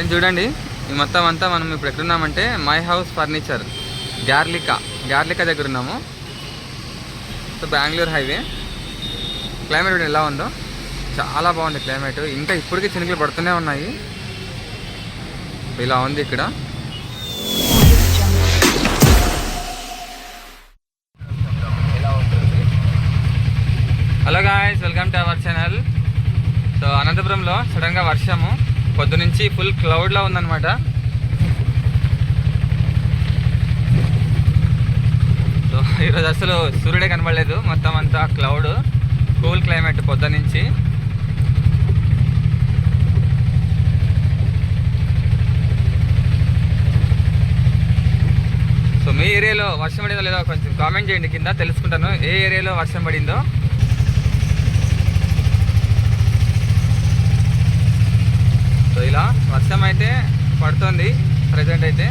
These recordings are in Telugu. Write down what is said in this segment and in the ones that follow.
ఫ్రెండ్స్ చూడండి, ఈ మొత్తం అంతా మనం ఇప్పుడు ఎక్కడున్నామంటే మై హౌస్ ఫర్నిచర్ గ్యార్లికా దగ్గర ఉన్నాము. So Bengaluru highway. క్లైమేట్ ఎలా ఉందో, చాలా బాగుంది క్లైమేట్. ఇంకా ఇప్పటికీ చినుకులు పడుతూనే ఉన్నాయి. ఇలా ఉంది ఇక్కడ. Hello guys, welcome to our channel. So అనంతపురంలో సడన్గా వర్షము, పొద్దునుంచి ఫుల్ క్లౌడ్లా ఉందన్నమాట. సో ఈరోజు అసలు సూర్యుడే కనబడలేదు, మొత్తం అంతా క్లౌడ్, కూల్ క్లైమేట్ పొద్దునుంచి. సో మీ ఏరియాలో వర్షం పడిందో లేదో కొంచెం కామెంట్ చేయండి కింద, తెలుసుకుంటాను ఏ ఏరియాలో వర్షం పడిందో. సో ఇలా వర్షం అయితే పడుతుంది ప్రజెంట్ అయితే.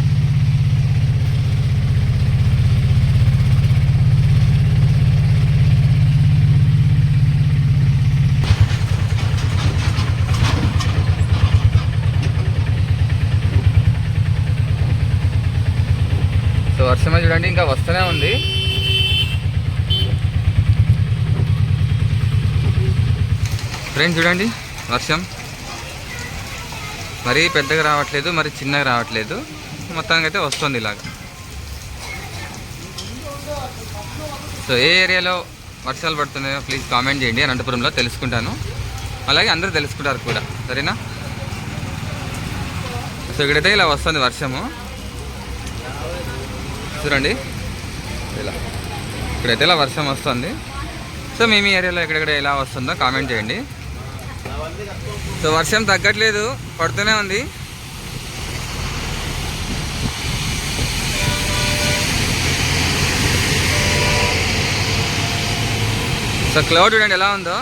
సో వర్షమే చూడండి, ఇంకా వస్తూనే ఉంది. ఫ్రెండ్స్ చూడండి, వర్షం మరీ పెద్దగా రావట్లేదు, మరి చిన్నగా రావట్లేదు, మొత్తానికి అయితే వస్తుంది ఇలాగా. సో ఏ ఏరియాలో వర్షాలు పడుతున్నాయో ప్లీజ్ కామెంట్ చేయండి, అనంతపురంలో తెలుసుకుంటాను, అలాగే అందరూ తెలుసుకుంటారు కూడా, సరేనా. సో ఇక్కడైతే ఇలా వస్తుంది వర్షము చూడండి, ఇలా ఇక్కడైతే ఇలా వర్షం వస్తుంది. సో మీ ఏరియాలో ఎక్కడెక్కడ ఎలా వస్తుందో కామెంట్ చేయండి. సో వర్షం తగ్గట్లేదు, పడుతూనే ఉంది. సో క్లౌడ్ చూడండి ఎలా ఉందో,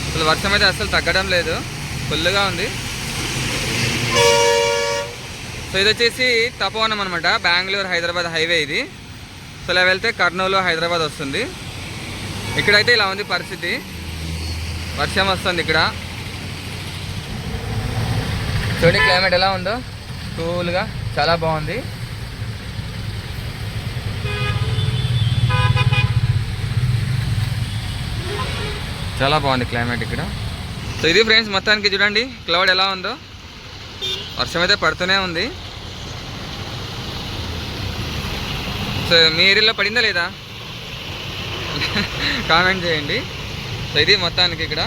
అసలు వర్షం అయితే అసలు తగ్గడం లేదు, ఫుల్గా ఉంది. సో ఇది వచ్చేసి తపోవనం అనమాట, బెంగళూరు హైదరాబాద్ హైవే ఇది. సో ఇలా వెళ్తే కర్నూలు హైదరాబాద్ వస్తుంది. ఇక్కడైతే ఇలా ఉంది పరిస్థితి, వర్షం వస్తుంది ఇక్కడ. చూడండి క్లైమేట్ ఎలా ఉందో, కూల్గా చాలా బాగుంది. చాలా బాగుంది క్లైమేట్ ఇక్కడ. సో ఇది ఫ్రెండ్స్ మొత్తానికి చూడండి క్లౌడ్ ఎలా ఉందో, వర్షం అయితే పడుతూనే ఉంది. సో మీ ఏరియాలో పడిందా లేదా కామెంట్ చేయండి. సో ఇది మొత్తానికి ఇక్కడ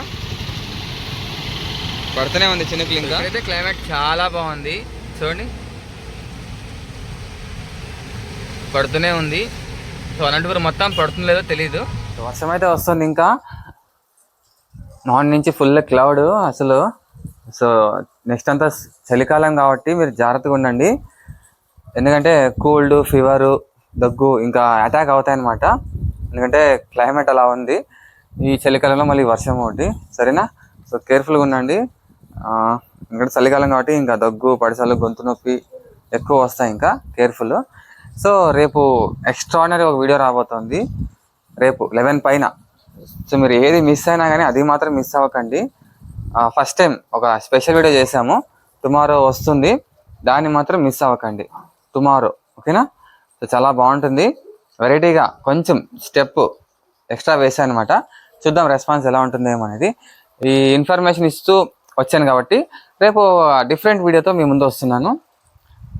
పడుతూనే ఉంది చిన్నపిల్ల. ఇంకా అయితే క్లైమేట్ చాలా బాగుంది చూడండి, పడుతూనే ఉంది. సో అనంతపురం మొత్తం పడుతుందో లేదో తెలీదు. వర్షం అయితే వస్తుంది ఇంకా, మార్నింగ్ నుంచి ఫుల్ క్లౌడ్ అసలు. సో నెక్స్ట్ అంతా చలికాలం కాబట్టి మీరు జాగ్రత్తగా ఉండండి, ఎందుకంటే కోల్డ్, ఫీవరు, దగ్గు ఇంకా అటాక్ అవుతాయి అన్నమాట. ఎందుకంటే క్లైమేట్ అలా ఉంది. ఈ చలికాలంలో మళ్ళీ వర్షం ఒకటి, సరేనా. సో కేర్ఫుల్గా ఉండండి, ఇంకా చలికాలం కాబట్టి ఇంకా దగ్గు, పడిసలు, గొంతు నొప్పి ఎక్కువ వస్తాయి, ఇంకా కేర్ఫుల్. సో రేపు ఎక్స్ట్రాడినరీ ఒక వీడియో రాబోతుంది, రేపు 11 పైన. సో మీరు ఏది మిస్ అయినా కానీ అది మాత్రం మిస్ అవ్వకండి. ఫస్ట్ టైం ఒక స్పెషల్ వీడియో చేసాము, టుమారో వస్తుంది, దాన్ని మాత్రం మిస్ అవ్వకండి టుమారో, ఓకేనా. సో చాలా బాగుంటుంది, వెరైటీగా కొంచెం స్టెప్ ఎక్స్ట్రా వేసాను అనమాట. చూద్దాం రెస్పాన్స్ ఎలా ఉంటుందేమో అనేది. ఈ ఇన్ఫర్మేషన్ ఇస్తూ వచ్చాను కాబట్టి రేపు డిఫరెంట్ వీడియోతో మీ ముందు వస్తున్నాను.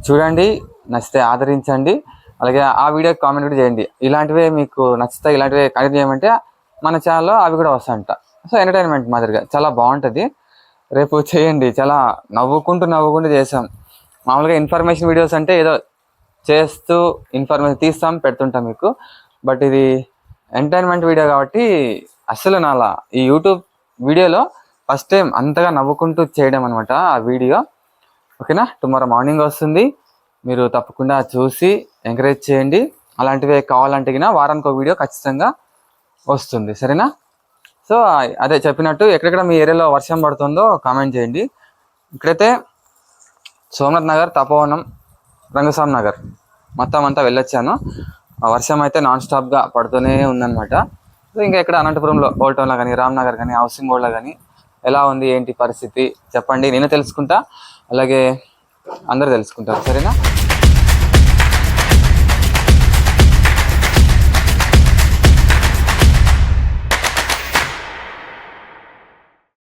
చూడండి, నచ్చితే ఆదరించండి, అలాగే ఆ వీడియోకి కామెంట్ కూడా చేయండి. ఇలాంటివే మీకు నచ్చుతాయి, ఇలాంటివే కంటిన్యూ చేయమంటే మన ఛానల్లో అవి కూడా వస్తాయంట. సో ఎంటర్టైన్మెంట్ మాదిరిగా చాలా బాగుంటుంది, రేపు చేయండి. చాలా నవ్వుకుంటూ చేసాం. మామూలుగా ఇన్ఫర్మేషన్ వీడియోస్ అంటే ఏదో చేస్తూ ఇన్ఫర్మేషన్ తీస్తాం, పెడుతుంటాం మీకు. బట్ ఇది ఎంటర్టైన్మెంట్ వీడియో కాబట్టి అసలు నాలా ఈ యూట్యూబ్ వీడియోలో ఫస్ట్ టైం అంతగా నవ్వుకుంటూ చేయడం అనమాట ఆ వీడియో, ఓకేనా. టుమారో మార్నింగ్ వస్తుంది, మీరు తప్పకుండా చూసి ఎంకరేజ్ చేయండి. అలాంటివే కావాలంటే వారానికి ఒక వీడియో ఖచ్చితంగా వస్తుంది, సరేనా. సో అదే చెప్పినట్టు ఎక్కడెక్కడ మీ ఏరియాలో వర్షం పడుతుందో కామెంట్ చేయండి. ఇక్కడైతే సోమనాథ్ నగర్, తపోవనం, రంగస్వామి నగర్ మొత్తం అంతా వెళ్ళొచ్చాను. వర్షం అయితే నాన్ స్టాప్గా పడుతూనే ఉందన్నమాట. సో ఇంకా ఇక్కడ అనంతపురంలో ఓల్డ్ టౌన్లో కానీ, రామ్నగర్ కానీ, హౌసింగ్ బోర్డ్లో కానీ ఎలా ఉంది ఏంటి పరిస్థితి చెప్పండి, నేను తెలుసుకుంటా. అలాగే అందరూ తెలుసుకుంటారు. సరేనా?